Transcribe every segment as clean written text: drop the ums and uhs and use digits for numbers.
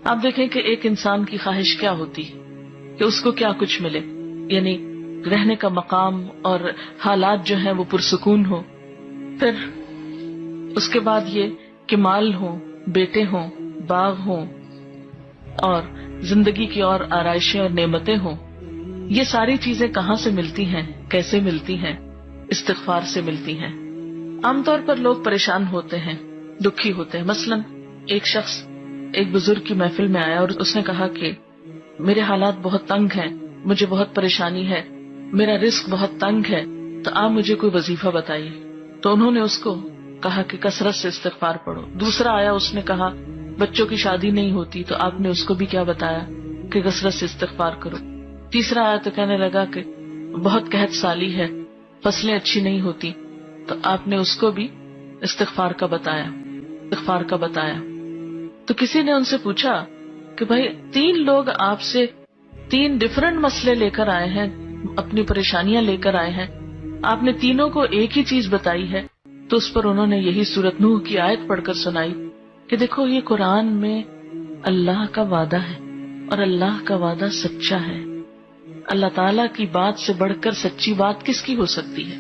آپ دیکھیں کہ ایک انسان کی خواہش کیا ہوتی کہ اس کو کیا کچھ ملے، یعنی رہنے کا مقام اور حالات جو ہیں وہ پرسکون ہو، پھر اس کے بعد یہ کہ مال ہو، بیٹے ہوں، باغ ہوں، اور زندگی کی اور آرائشیں اور نعمتیں ہوں. یہ ساری چیزیں کہاں سے ملتی ہیں، کیسے ملتی ہیں؟ استغفار سے ملتی ہیں. عام طور پر لوگ پریشان ہوتے ہیں، دکھی ہوتے ہیں. مثلا ایک شخص ایک بزرگ کی محفل میں آیا اور اس نے کہا کہ میرے حالات بہت تنگ ہیں، مجھے بہت پریشانی ہے، میرا رزق بہت تنگ ہے، تو آپ مجھے کوئی وظیفہ بتائیے. تو انہوں نے اس کو کہا کہ کثرت سے استغفار پڑھو. دوسرا آیا، اس نے کہا بچوں کی شادی نہیں ہوتی، تو آپ نے اس کو بھی کیا بتایا کہ کثرت سے استغفار کرو. تیسرا آیا تو کہنے لگا کہ بہت قحط سالی ہے، فصلیں اچھی نہیں ہوتی، تو آپ نے اس کو بھی استغفار کا بتایا. تو کسی نے ان سے پوچھا کہ بھائی 3 لوگ آپ سے 3 ڈفرنٹ مسئلے لے کر آئے ہیں، اپنی پریشانیاں لے کر آئے ہیں، آپ نے تینوں کو ایک ہی چیز بتائی ہے. تو اس پر انہوں نے یہی سورۃ نوح کی آیت پڑھ کر سنائی کہ دیکھو یہ قرآن میں اللہ کا وعدہ ہے اور اللہ کا وعدہ سچا ہے. اللہ تعالیٰ کی بات سے بڑھ کر سچی بات کس کی ہو سکتی ہے؟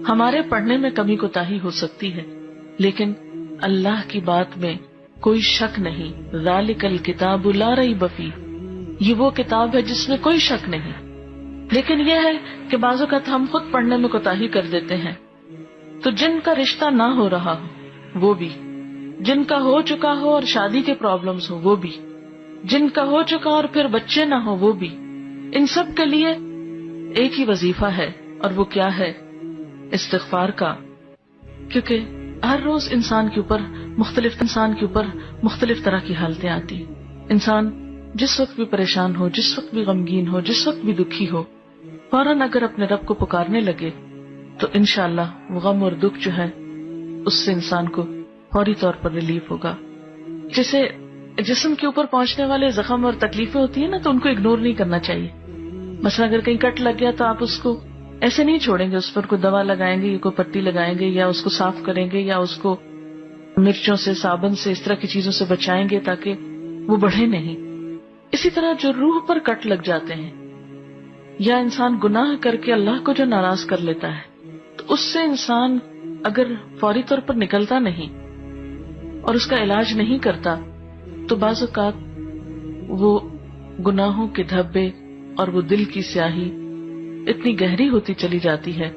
ہمارے پڑھنے میں کمی کوتاہی ہو سکتی ہے، لیکن اللہ کی بات میں کوئی شک نہیں. ذالک الکتاب لا ریب فیہ، یہ وہ کتاب ہے جس میں کوئی شک نہیں. لیکن یہ ہے کہ بعض اوقات ہم خود پڑھنے میں کوتاہی کر دیتے ہیں. تو جن کا رشتہ نہ ہو رہا ہو وہ بھی، جن کا ہو چکا ہو اور شادی کے پرابلمز ہو وہ بھی، جن کا ہو چکا اور پھر بچے نہ ہو وہ بھی، ان سب کے لیے ایک ہی وظیفہ ہے، اور وہ کیا ہے؟ استغفار کا. کیونکہ ہر روز انسان کے اوپر مختلف طرح کی حالتیں آتی. انسان جس وقت بھی پریشان ہو، جس وقت بھی غمگین ہو، جس وقت بھی دکھی ہو، فوراً اگر اپنے رب کو پکارنے لگے تو انشاءاللہ وہ غم اور دکھ جو ہے اس سے انسان کو فوری طور پر ریلیف ہوگا. جیسے جسم کے اوپر پہنچنے والے زخم اور تکلیفیں ہوتی ہیں نا، تو ان کو اگنور نہیں کرنا چاہیے. مثلا اگر کہیں کٹ لگ گیا تو آپ اس کو ایسے نہیں چھوڑیں گے، اس پر کوئی دوا لگائیں گے یا کوئی پٹی لگائیں گے یا اس کو صاف کریں گے یا اس کو مرچوں سے، صابن سے، اس طرح کی چیزوں سے بچائیں گے تاکہ وہ بڑھے نہیں. اسی طرح جو روح پر کٹ لگ جاتے ہیں یا انسان گناہ کر کے اللہ کو جو ناراض کر لیتا ہے، تو اس سے انسان اگر فوری طور پر نکلتا نہیں اور اس کا علاج نہیں کرتا تو بعض اوقات وہ گناہوں کے دھبے اور وہ دل کی سیاہی اتنی گہری ہوتی چلی جاتی ہے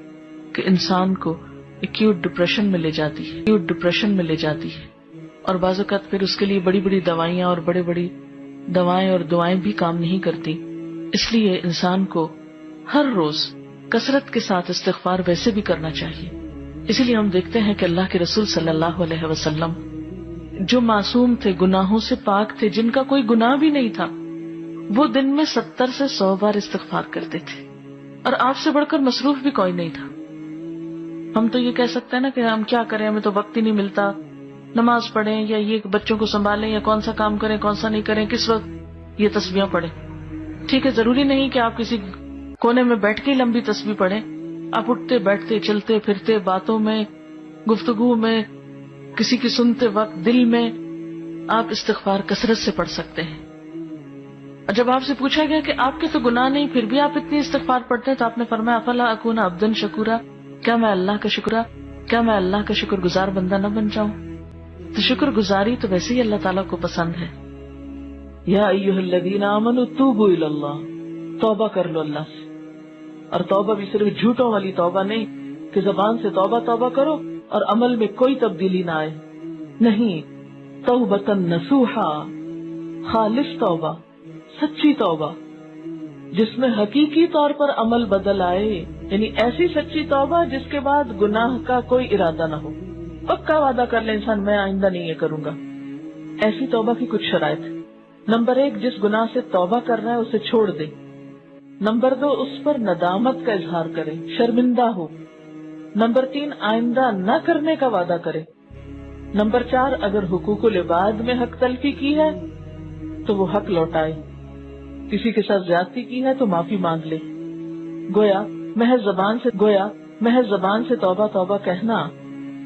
کہ انسان کو ایکیوٹ ڈپریشن میں لے جاتی ہے. اور بعض اوقات پھر اس کے لیے بڑی بڑی دوائیاں اور بڑی دوائیں اور دعائیں بھی کام نہیں کرتی. اس لیے انسان کو ہر روز کثرت کے ساتھ استغفار ویسے بھی کرنا چاہیے. اسی لیے ہم دیکھتے ہیں کہ اللہ کے رسول صلی اللہ علیہ وسلم جو معصوم تھے، گناہوں سے پاک تھے، جن کا کوئی گناہ بھی نہیں تھا، وہ دن میں 70 سے 100 بار استغفار کرتے تھے، اور آپ سے بڑھ کر مصروف بھی کوئی نہیں تھا. ہم تو یہ کہہ سکتے ہیں نا کہ ہم کیا کریں، ہمیں تو وقت ہی نہیں ملتا، نماز پڑھیں یا یہ بچوں کو سنبھالیں یا کون سا کام کریں کون سا نہیں کریں، کس وقت یہ تسبیحاں پڑھیں. ٹھیک ہے، ضروری نہیں کہ آپ کسی کونے میں بیٹھ کے لمبی تسبیح پڑھیں. آپ اٹھتے بیٹھتے چلتے پھرتے باتوں میں گفتگو میں کسی کی سنتے وقت دل میں آپ استغفار کثرت سے پڑھ سکتے ہیں. اور جب آپ سے پوچھا گیا کہ آپ کے تو گناہ نہیں پھر بھی آپ اتنی استغفار پڑھتے ہیں، تو آپ نے فرمایا افلا اکون عبدا شکورا، کیا میں اللہ کا شکر گزار بندہ نہ بن جاؤں؟ تو شکر گزاری تو ویسے ہی اللہ تعالیٰ کو پسند ہے. یا ایھا الذین آمنوا توبوا الی اللہ، توبہ کر لو اللہ سے. اور توبہ بھی صرف جھوٹوں والی توبہ نہیں کہ زبان سے توبہ کرو اور عمل میں کوئی تبدیلی نہ آئے. نہیں، توبۃ نصوحا، خالص توبہ، سچی توبہ جس میں حقیقی طور پر عمل بدل آئے. یعنی ایسی سچی توبہ جس کے بعد گناہ کا کوئی ارادہ نہ ہو، پکا وعدہ کر لے انسان میں آئندہ نہیں یہ کروں گا. ایسی توبہ کی کچھ شرائط. نمبر 1، جس گناہ سے توبہ کر رہا ہے اسے چھوڑ دے. نمبر 2، اس پر ندامت کا اظہار کرے، شرمندہ ہو. نمبر 3، آئندہ نہ کرنے کا وعدہ کرے. نمبر 4، اگر حقوق العباد میں حق تلفی کی ہے تو وہ حق لوٹائے. کسی کے ساتھ زیادتی کی ہے تو معافی مانگ لے. گویا محض زبان سے توبہ کہنا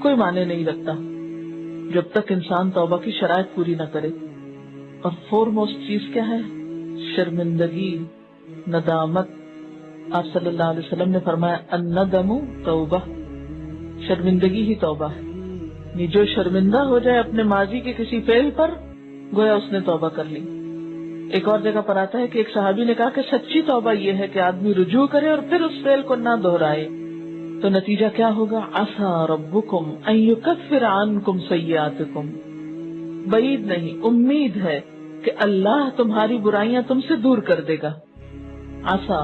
کوئی معنی نہیں رکھتا جب تک انسان توبہ کی شرائط پوری نہ کرے. اور فور موسٹ چیز کیا ہے؟ شرمندگی، ندامت. آپ صلی اللہ علیہ وسلم نے فرمایا الندم توبہ، شرمندگی ہی توبہ ہے. جو شرمندہ ہو جائے اپنے ماضی کے کسی فعل پر، گویا اس نے توبہ کر لی. ایک اور جگہ پر آتا ہے کہ ایک صحابی نے کہا کہ سچی توبہ یہ ہے کہ آدمی رجوع کرے اور پھر اس فعل کو نہ دہرائے. تو نتیجہ کیا ہوگا؟ عسى ربكم ان يكفر عنكم سيئاتكم، بعید نہیں، امید ہے کہ اللہ تمہاری برائیاں تم سے دور کر دے گا. عسى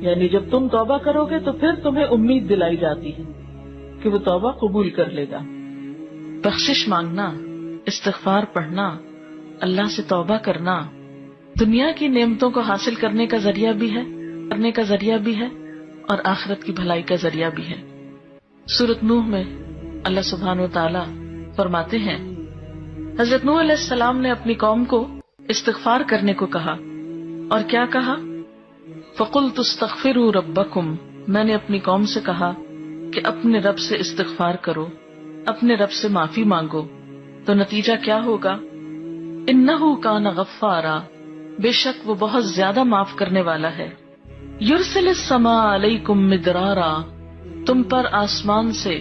یعنی جب تم توبہ کرو گے تو پھر تمہیں امید دلائی جاتی ہے کہ وہ توبہ قبول کر لے گا. بخشش مانگنا، استغفار پڑھنا، اللہ سے توبہ کرنا دنیا کی نعمتوں کو حاصل کرنے کا ذریعہ بھی ہے اور آخرت کی بھلائی کا ذریعہ بھی ہے. سورۃ نوح میں اللہ سبحانہ و تعالی فرماتے ہیں، حضرت نوح علیہ السلام نے اپنی قوم کو استغفار کرنے کو کہا، اور کیا کہا؟ فَقُلْتُ اسْتَغْفِرُوا رَبَّكُمْ، میں نے اپنی قوم سے کہا کہ اپنے رب سے استغفار کرو، اپنے رب سے معافی مانگو. تو نتیجہ کیا ہوگا؟ إِنَّهُ كَانَ غَفَّارًا، بے شک وہ بہت زیادہ معاف کرنے والا ہے. یرسل السماء علیکم مدرارا، تم پر آسمان سے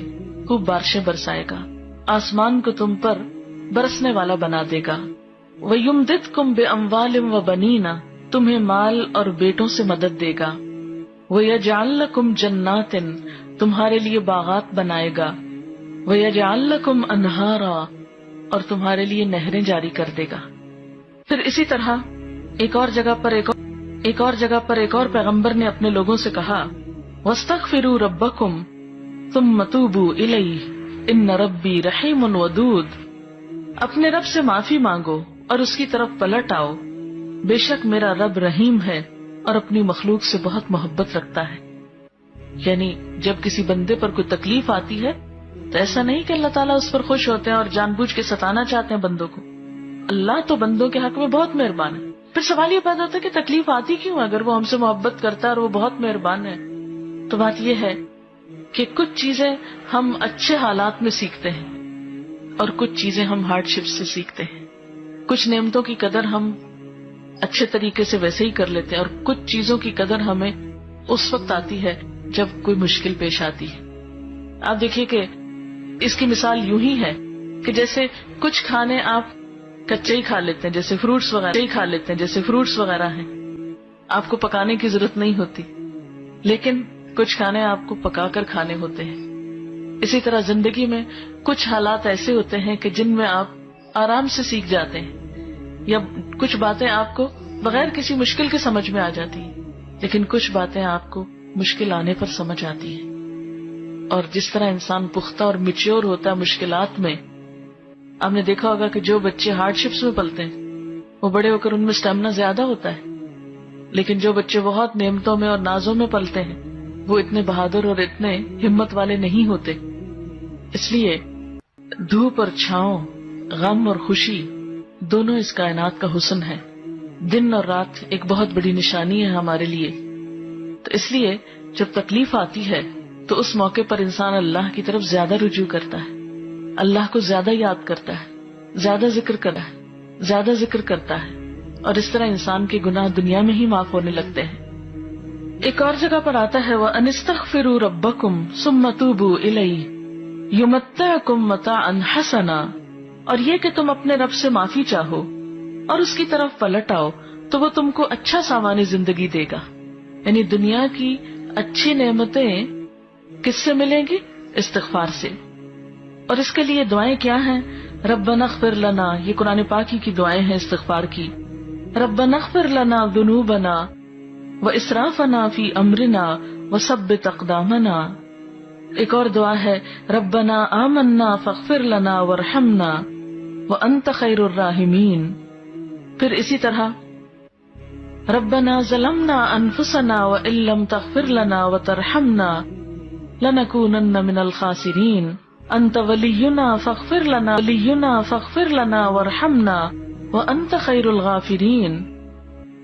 خوب بارشیں برسائے گا، آسمان کو تم پر برسنے والا بنا دے گا. ویمددکم باموال وبنین، تمہیں مال اور بیٹوں سے مدد دے گا. ویجعل لکم جنات، تمہارے لیے باغات بنائے گا. ویجعل لکم انہارا، اور تمہارے لیے نہریں جاری کر دے گا. پھر اسی طرح ایک اور جگہ پر ایک اور پیغمبر نے اپنے لوگوں سے کہا، وَاسْتَغْفِرُوا رَبَّكُمْ ثُمَّ تُوبُوا إِلَيْهِ إِنَّ رَبِّي رَحِيمٌ وَدُودٌ، اپنے رب سے معافی مانگو اور اس کی طرف پلٹ آؤ، بے شک میرا رب رحیم ہے اور اپنی مخلوق سے بہت محبت رکھتا ہے. یعنی جب کسی بندے پر کوئی تکلیف آتی ہے تو ایسا نہیں کہ اللہ تعالیٰ اس پر خوش ہوتے ہیں اور جان بوجھ کے ستانا چاہتے ہیں بندوں کو. اللہ تو بندوں کے حق میں بہت مہربان ہے. پھر سوال یہ پیدا ہوتا ہے کہ تکلیف آتی کیوں؟ اگر وہ ہم سے محبت کرتا ہے اور وہ بہت مہربان ہے. تو بات یہ ہے کہ کچھ چیزیں ہم اچھے حالات میں سیکھتے ہیں اور کچھ چیزیں ہم ہارڈ شپ سے سیکھتے ہیں. کچھ نعمتوں کی قدر ہم اچھے طریقے سے ویسے ہی کر لیتے ہیں اور کچھ چیزوں کی قدر ہمیں اس وقت آتی ہے جب کوئی مشکل پیش آتی ہے. آپ دیکھیے کہ اس کی مثال یوں ہی ہے کہ جیسے کچھ کھانے آپ کچے ہی کھا لیتے ہیں، جیسے فروٹس وغیرہ ہیں، آپ کو پکانے کی ضرورت نہیں ہوتی، لیکن کچھ کھانے آپ کو پکا کر کھانے ہوتے ہیں. اسی طرح زندگی میں کچھ حالات ایسے ہوتے ہیں کہ جن میں آپ آرام سے سیکھ جاتے ہیں، یا کچھ باتیں آپ کو بغیر کسی مشکل کے سمجھ میں آ جاتی ہیں، لیکن کچھ باتیں آپ کو مشکل آنے پر سمجھ آتی ہیں. اور جس طرح انسان پختہ اور میچیور ہوتا ہے مشکلات میں، آپ نے دیکھا ہوگا کہ جو بچے ہارڈ شپس میں پلتے ہیں وہ بڑے ہو کر ان میں اسٹیمنا زیادہ ہوتا ہے، لیکن جو بچے بہت نعمتوں میں اور نازوں میں پلتے ہیں وہ اتنے بہادر اور اتنے ہمت والے نہیں ہوتے. اس لیے دھوپ اور چھاؤں، غم اور خوشی دونوں اس کائنات کا حسن ہے. دن اور رات ایک بہت بڑی نشانی ہے ہمارے لیے. تو اس لیے جب تکلیف آتی ہے تو اس موقع پر انسان اللہ کی طرف زیادہ رجوع کرتا ہے، اللہ کو زیادہ یاد کرتا ہے، زیادہ ذکر کرتا ہے، اور اس طرح انسان کے گناہ دنیا میں ہی معاف ہونے لگتے ہیں. ایک اور جگہ پر آتا ہے وَأَنِ اسْتَغْفِرُوا رَبَّكُمْ ثُمَّ تُوبُوا إِلَيْهِ يُمَتِّعْكُمْ مَتَاعًا حَسَنًا، اور یہ کہ تم اپنے رب سے معافی چاہو اور اس کی طرف پلٹ آؤ تو وہ تم کو اچھا سامان زندگی دے گا. یعنی دنیا کی اچھی نعمتیں کس سے ملیں گی؟ استغفار سے. اور اس کے لیے دعائیں کیا ہیں؟ ربنا اغفر لنا، یہ قرآن پاک کی دعائیں ہیں استغفار کی. ربنا اغفر لنا ذنوبنا واسرافنا فی امرنا وثبت اقدامنا. ایک اور دعا ہے ربنا آمنا فاغفر لنا وارحمنا وانت خیر الراحمین. پھر اسی طرح ربنا ظلمنا انفسنا وان لم تغفر لنا وترحمنا لنکونن من الخاسرین. انت ولینا فاغفر لنا وارحمنا وانت خیر الغافرین.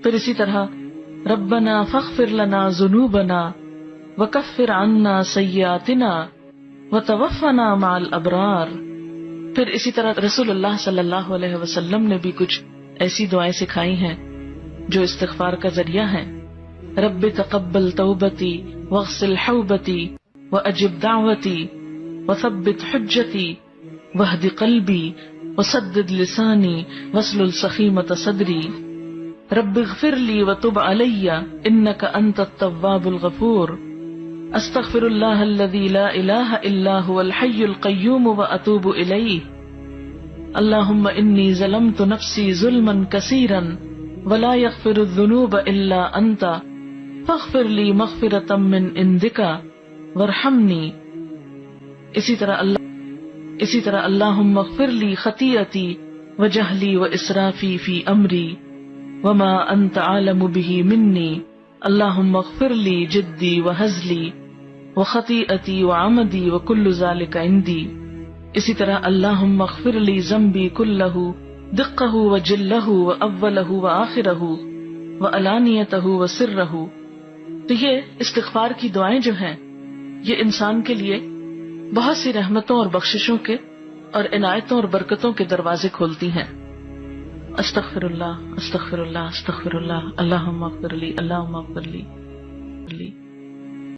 پھر اسی طرح ربنا فاغفر لنا ذنوبنا وکفر عنا سیئاتنا وتوفنا مع الابرار. پھر اسی طرح رسول اللہ صلی اللہ علیہ وسلم نے بھی کچھ ایسی دعائیں سکھائی ہیں جو استغفار کا ذریعہ ہیں. رب تقبل توبتی واغسل حوبتی واجب دعوتی وثبت حجتی واہد قلبی وسدد لسانی واسلل سخیمۃ صدری. رب اغفر لی وتب علی انک انت التواب الغفور. استغفر اللہ الذی لا الہ الا هو الحی القیوم واتوب الیہ. اللہم انی ظلمت نفسی ظلما کثیرا ولا یغفر الذنوب الا انت فاغفر لی مغفرۃ من عندک وارحمنی. اسی طرح اللہم اغفر لی خطیئتی وجہلی واسرافی فی امری وما انت عالم به منی. اللہم اغفر لی جدی وہزلی وخطیئتی وعمدی وکل ذالک عندی. اسی طرح اللہم اغفر لی ذنبی کلہ دقہ وجلہ واولہ وآخرہ وعلانیتہ وسرہ. تو یہ استغفار کی دعائیں جو ہیں یہ انسان کے لیے بہت سی رحمتوں اور بخششوں کے اور عنایتوں اور برکتوں کے دروازے کھولتی ہیں. استغفر اللہ استغفر اللہ استغفر اللہ اللہم اغفر لی اللہم اغفر لی.